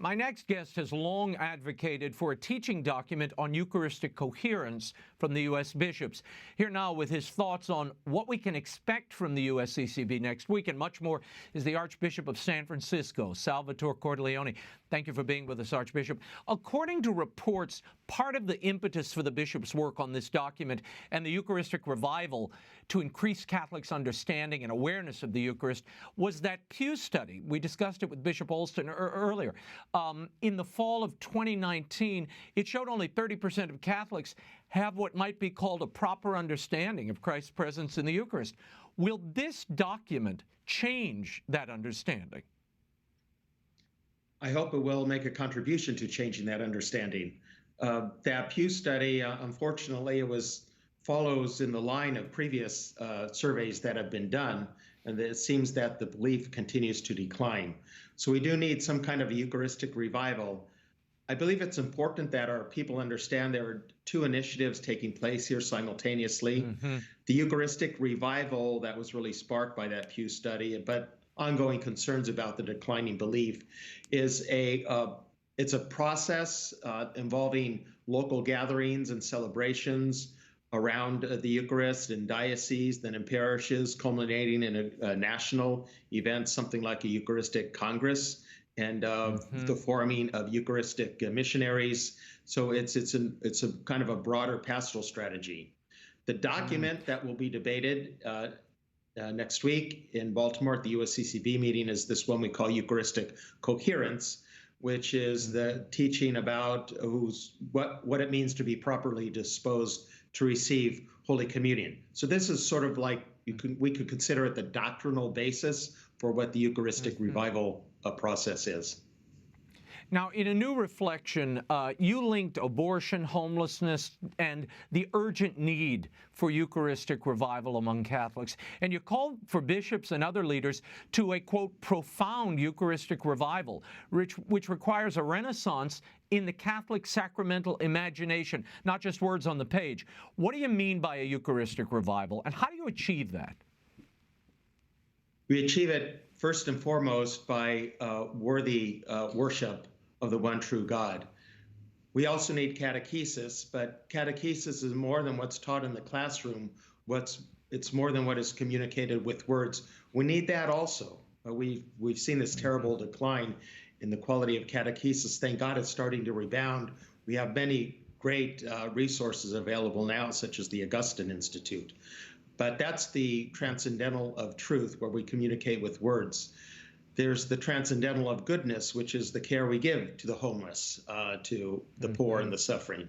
My next guest has long advocated for a teaching document on Eucharistic coherence from the U.S. bishops. Here now with his thoughts on what we can expect from the USCCB next week and much more is the Archbishop of San Francisco, Salvatore Cordileone. Thank you for being with us, Archbishop. According to reports, part of the impetus for the bishop's work on this document and the Eucharistic revival to increase Catholics' understanding and awareness of the Eucharist was that Pew study. We discussed it with Bishop Olston earlier. In the fall of 2019, it showed only 30% of Catholics have what might be called a proper understanding of Christ's presence in the Eucharist. Will this document change that understanding? I hope it will make a contribution to changing that understanding. That Pew study, unfortunately, follows in the line of previous surveys that have been done, and it seems that the belief continues to decline. So we do need some kind of a Eucharistic revival. I believe it's important that our people understand there are two initiatives taking place here simultaneously. The Eucharistic revival that was really sparked by that Pew study, but ongoing concerns about the declining belief, is it's a process involving local gatherings and celebrations around the Eucharist in dioceses, then in parishes, culminating in a national event, something like a Eucharistic Congress, and the forming of Eucharistic missionaries. So it's a kind of a broader pastoral strategy. The document that will be debated next week in Baltimore at the USCCB meeting is this one we call Eucharistic Coherence, which is the teaching about what it means to be properly disposed to receive Holy Communion. So this is sort of like we could consider it the doctrinal basis for what the Eucharistic revival process is. Now, in a new reflection, you linked abortion, homelessness, and the urgent need for Eucharistic revival among Catholics. And you called for bishops and other leaders to a, quote, profound Eucharistic revival, which requires a renaissance in the Catholic sacramental imagination, not just words on the page. What do you mean by a Eucharistic revival, and how do you achieve that? We achieve it first and foremost by worthy worship of the one true God. We also need catechesis, but catechesis is more than what's taught in the classroom. It's more than what is communicated with words. We need that also. We've seen this terrible decline in the quality of catechesis. Thank God it's starting to rebound. We have many great resources available now, such as the Augustine Institute. But that's the transcendental of truth, where we communicate with words. There's the transcendental of goodness, which is the care we give to the homeless, to the poor and the suffering.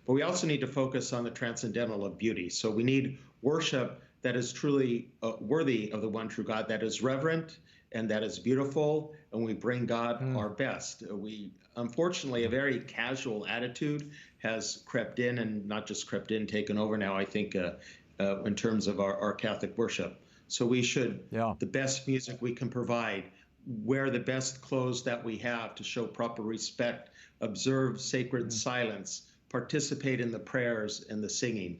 But we also need to focus on the transcendental of beauty. So we need worship that is truly worthy of the one true God, that is reverent and that is beautiful, and we bring God our best. Unfortunately, a very casual attitude has crept in, and not just crept in, taken over now, I think, in terms of our Catholic worship. So we should, the best music we can provide, wear the best clothes that we have to show proper respect, observe sacred silence, participate in the prayers and the singing.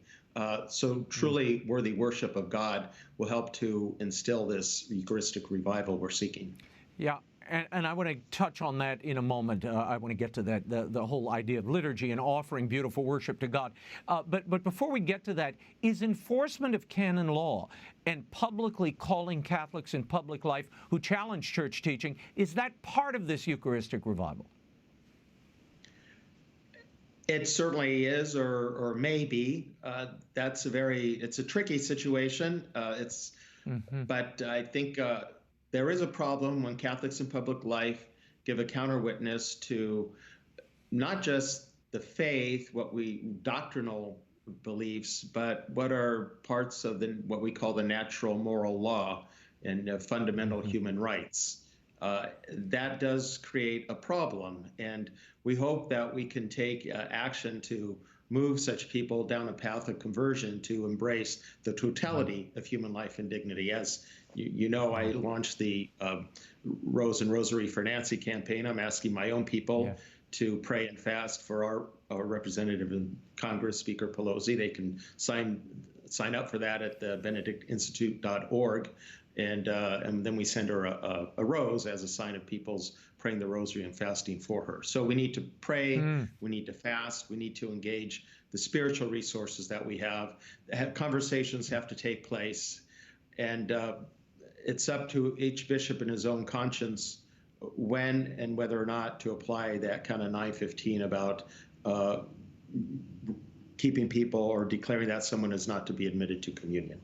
So truly worthy worship of God will help to instill this Eucharistic revival we're seeking. Yeah. And I want to touch on that in a moment. I want to get to that, the whole idea of liturgy and offering beautiful worship to God. But before we get to that, is enforcement of canon law and publicly calling Catholics in public life who challenge church teaching, is that part of this Eucharistic revival? It certainly is, or may be. It's a tricky situation. But I think there is a problem when Catholics in public life give a counter witness to not just the faith, doctrinal beliefs, but what are parts of what we call the natural moral law and fundamental human rights. That does create a problem, and we hope that we can take action to move such people down a path of conversion to embrace the totality of human life and dignity. As you know, I launched the Rose and Rosary for Nancy campaign. I'm asking my own people to pray and fast for our representative in Congress, Speaker Pelosi. They can sign up for that at the benedictinstitute.org. and then we send her a rose as a sign of people's praying the rosary and fasting for her. So we need to pray, we need to fast, we need to engage the spiritual resources that we have. Conversations have to take place, and it's up to each bishop in his own conscience when and whether or not to apply that kind of 915 about keeping people or declaring that someone is not to be admitted to communion.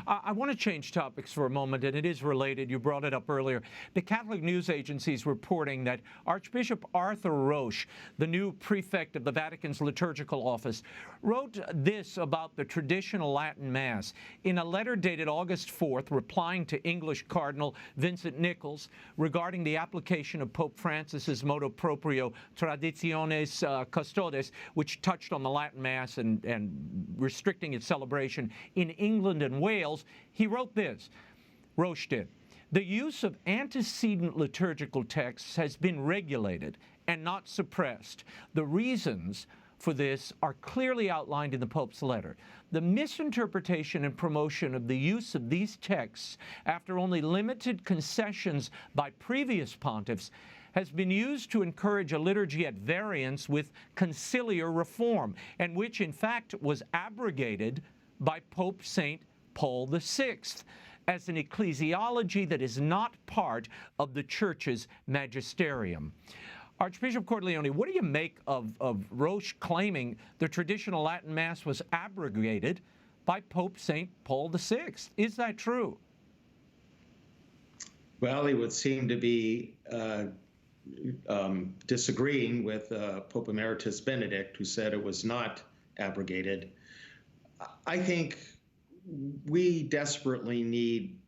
I want to change topics for a moment, and it is related. You brought it up earlier. The Catholic news agency is reporting that Archbishop Arthur Roche, the new prefect of the Vatican's liturgical office, wrote this about the traditional Latin Mass in a letter dated August 4th, replying to English Cardinal Vincent Nichols regarding the application of Pope Francis's motu proprio Traditiones Custodes, which touched on the Latin Mass and restricting its celebration in England and Wales. He wrote this, Roche did: "The use of antecedent liturgical texts has been regulated and not suppressed. The reasons for this are clearly outlined in the Pope's letter. The misinterpretation and promotion of the use of these texts after only limited concessions by previous pontiffs has been used to encourage a liturgy at variance with conciliar reform, and which in fact was abrogated by Pope St. Paul VI as an ecclesiology that is not part of the Church's magisterium." Archbishop Cordileone, what do you make of Roche claiming the traditional Latin Mass was abrogated by Pope St. Paul VI? Is that true? Well, he would seem to be disagreeing with Pope Emeritus Benedict, who said it was not abrogated. I think we desperately need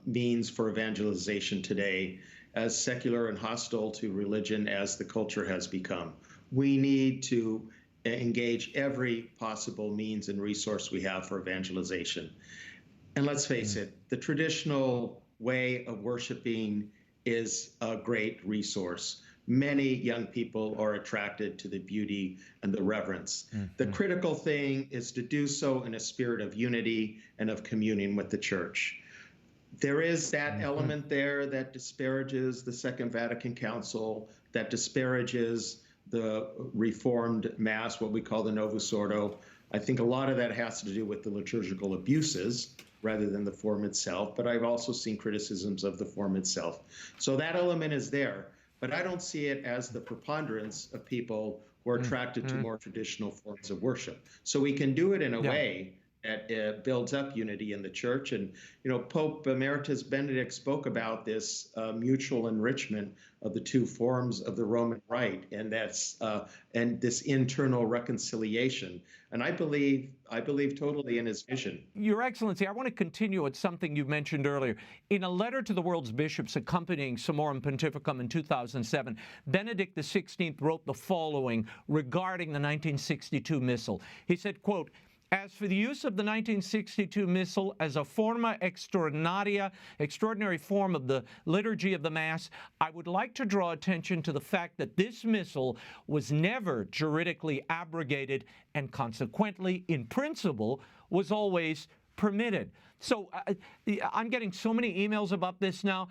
means for evangelization today, as secular and hostile to religion as the culture has become. We need to engage every possible means and resource we have for evangelization. And let's face it, the traditional way of worshiping is a great resource. Many young people are attracted to the beauty and the reverence. The critical thing is to do so in a spirit of unity and of communion with the Church. There is that element there that disparages the Second Vatican Council, that disparages the Reformed Mass, what we call the Novus Ordo. I think a lot of that has to do with the liturgical abuses rather than the form itself, but I've also seen criticisms of the form itself. So that element is there. But I don't see it as the preponderance of people who are attracted to more traditional forms of worship. So we can do it in a way that builds up unity in the Church. And, you know, Pope Emeritus Benedict spoke about this mutual enrichment of the two forms of the Roman Rite, and that's and this internal reconciliation. And I believe totally in his vision. Your Excellency, I want to continue at something you mentioned earlier. In a letter to the world's bishops accompanying Summorum Pontificum in 2007, Benedict XVI wrote the following regarding the 1962 Missal. He said, quote, "As for the use of the 1962 Missal as a forma extraordinaria, extraordinary form of the liturgy of the Mass, I would like to draw attention to the fact that this Missal was never juridically abrogated and consequently, in principle, was always permitted." So I'm getting so many emails about this now.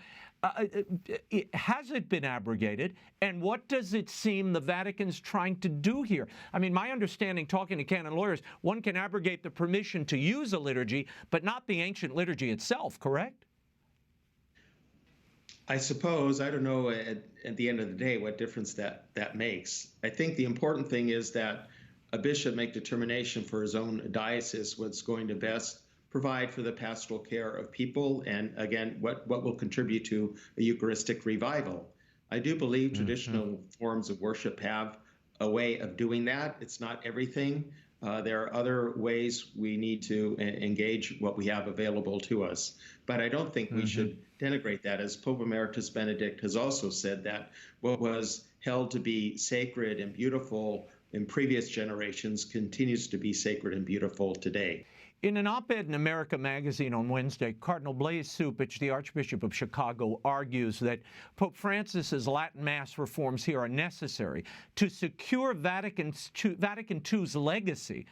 Has it been abrogated? And what does it seem the Vatican's trying to do here? I mean, my understanding, talking to canon lawyers, one can abrogate the permission to use a liturgy, but not the ancient liturgy itself, correct? I suppose. I don't know at the end of the day what difference that makes. I think the important thing is that a bishop make determination for his own diocese what's going to best provide for the pastoral care of people, and again, what will contribute to a Eucharistic revival. I do believe traditional forms of worship have a way of doing that. It's not everything. There are other ways we need to engage what we have available to us. But I don't think we should denigrate that, as Pope Emeritus Benedict has also said that what was held to be sacred and beautiful in previous generations continues to be sacred and beautiful today. In an op-ed in America magazine on Wednesday, Cardinal Blaise Cupich, the Archbishop of Chicago, argues that Pope Francis's Latin Mass reforms here are necessary to secure Vatican II's legacy.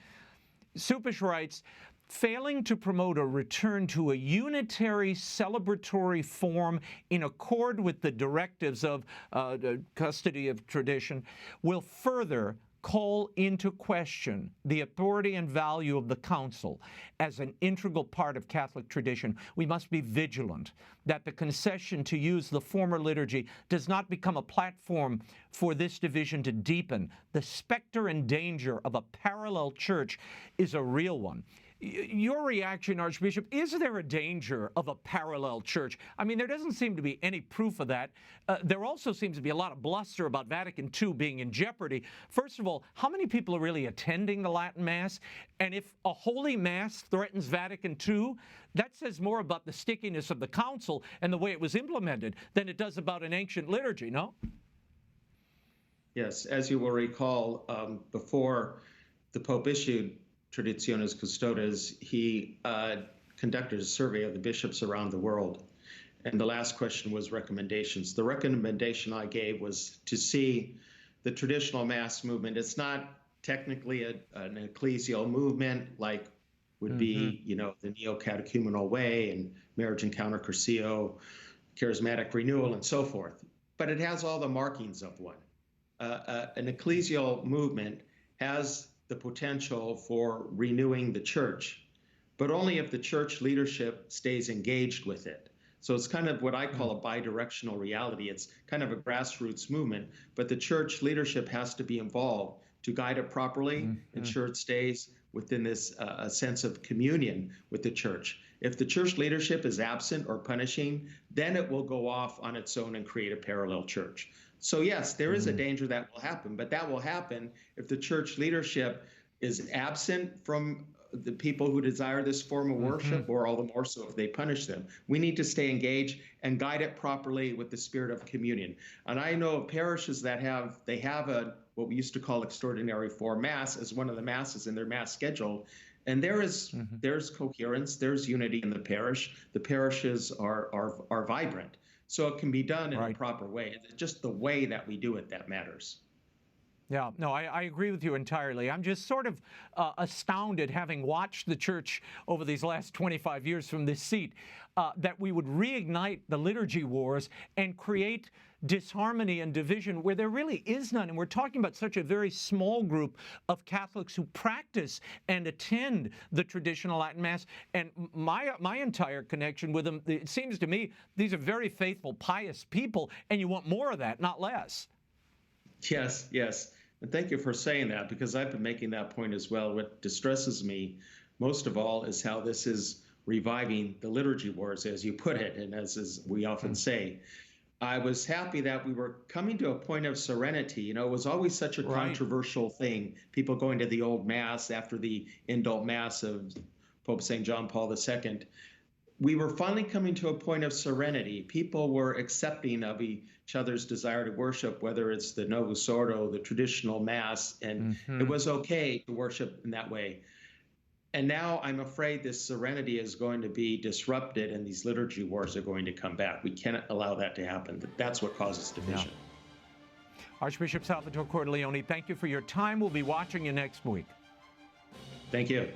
Cupich writes, failing to promote a return to a unitary celebratory form in accord with the directives of the custody of tradition will further call into question the authority and value of the Council as an integral part of Catholic tradition. We must be vigilant that the concession to use the former liturgy does not become a platform for this division to deepen. The specter and danger of a parallel church is a real one. Your reaction, Archbishop, is there a danger of a parallel church? I mean, there doesn't seem to be any proof of that. There also seems to be a lot of bluster about Vatican II being in jeopardy. First of all, how many people are really attending the Latin Mass? And if a Holy Mass threatens Vatican II, that says more about the stickiness of the Council and the way it was implemented than it does about an ancient liturgy, no? Yes, as you will recall, before the Pope issued Traditionis Custodes, he conducted a survey of the bishops around the world. And the last question was recommendations. The recommendation I gave was to see the traditional Mass movement. It's not technically an ecclesial movement like would be, you know, the neo-catechumenal way and marriage encounter Curcio, charismatic renewal, and so forth. But it has all the markings of one. An ecclesial movement has the potential for renewing the church, but only if the church leadership stays engaged with it. So it's kind of what I call a bidirectional reality. It's kind of a grassroots movement, but the church leadership has to be involved to guide it properly, ensure it stays within this sense of communion with the church. If the church leadership is absent or punishing, then it will go off on its own and create a parallel church. So yes, there is a danger that will happen, but that will happen if the church leadership is absent from the people who desire this form of worship, or all the more so if they punish them. We need to stay engaged and guide it properly with the spirit of communion. And I know of parishes that have what we used to call extraordinary form Mass as one of the Masses in their Mass schedule. And there's coherence, there's unity in the parish. The parishes are vibrant. So it can be done in a proper way. It's just the way that we do it that matters. Yeah, no, I agree with you entirely. I'm just sort of astounded, having watched the church over these last 25 years from this seat, that we would reignite the liturgy wars and create disharmony and division where there really is none. And we're talking about such a very small group of Catholics who practice and attend the traditional Latin Mass. And my entire connection with them, it seems to me, these are very faithful, pious people, and you want more of that, not less. Yes, yes. And thank you for saying that, because I've been making that point as well. What distresses me most of all is how this is reviving the liturgy wars, as you put it, and as we often say. I was happy that we were coming to a point of serenity. You know, it was always such a controversial thing, people going to the old Mass after the indult Mass of Pope St. John Paul II. We were finally coming to a point of serenity. People were accepting of each other's desire to worship, whether it's the Novus Ordo, the traditional Mass, and it was okay to worship in that way. And now I'm afraid this serenity is going to be disrupted and these liturgy wars are going to come back. We cannot allow that to happen. That's what causes division. Yeah. Archbishop Salvatore Cordileone, thank you for your time. We'll be watching you next week. Thank you.